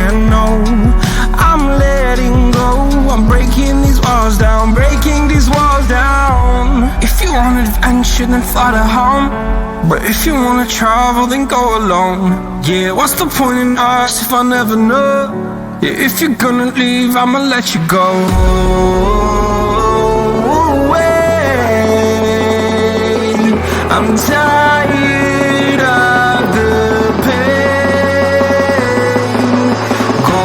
and no, I'm letting go. I'm breaking these walls down, breaking these walls down. If you want adventure, then fly to home. But if you wanna travel, then go alone. Yeah, what's the point in us if I never know? Yeah, if you're gonna leave, I'ma let you go. I'm tired of the pain. Go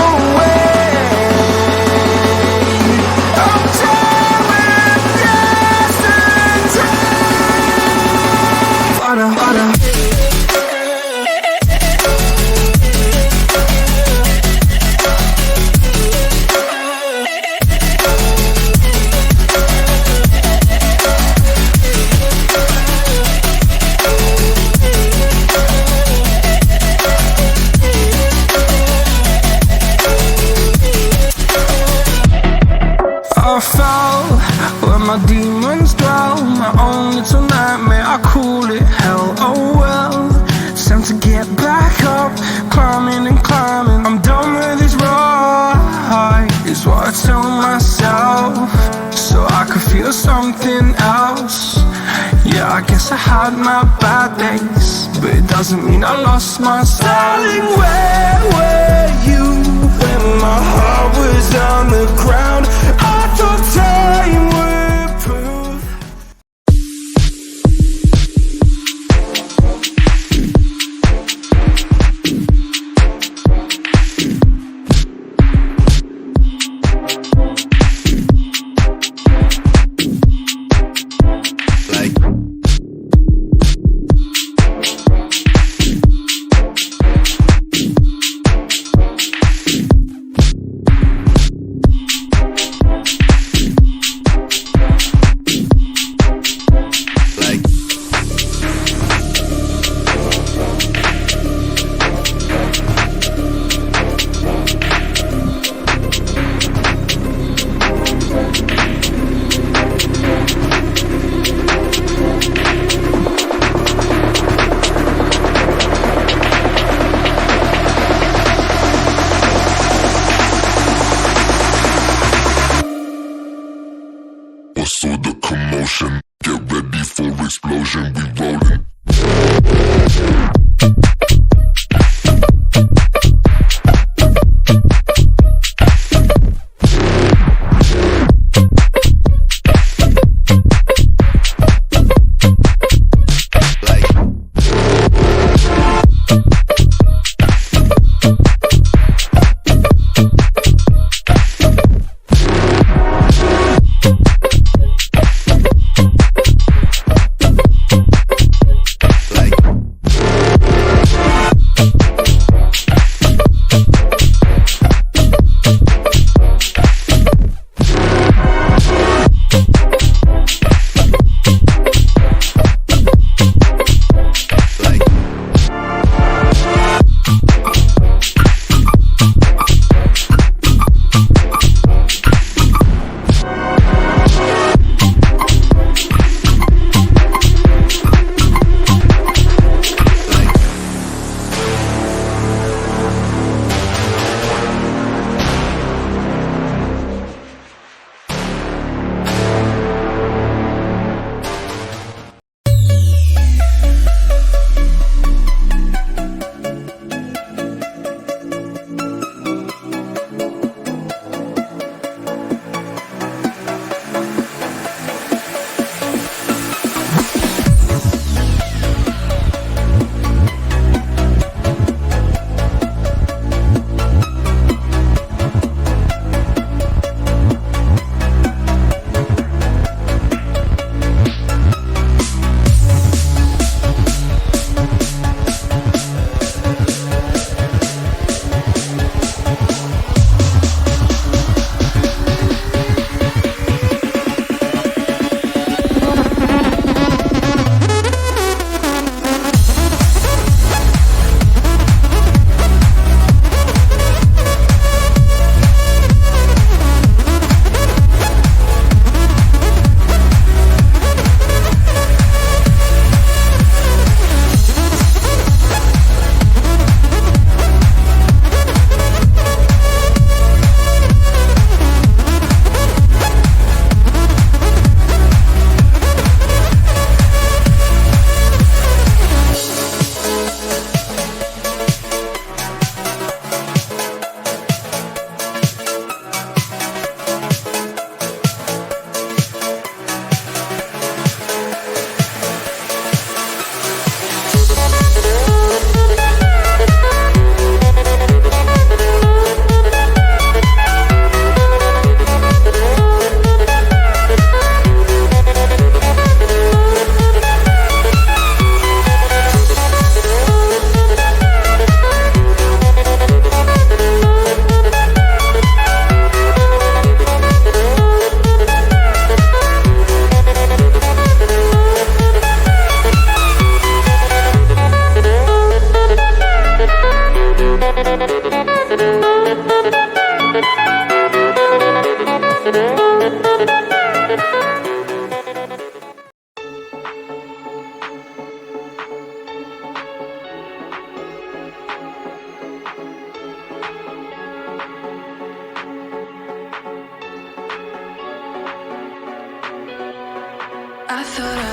away. I'm tired with yesterday. Harder, harder. I fell where my demons dwell. My own little nightmare, I call it hell. Oh well, it's time to get back up. Climbing and climbing, I'm done with this ride, is what I tell myself, so I could feel something else. Yeah, I guess I had my bad days, but it doesn't mean I lost my style. Darling, where were you when my heart was on the ground? I thought time would prove. I thought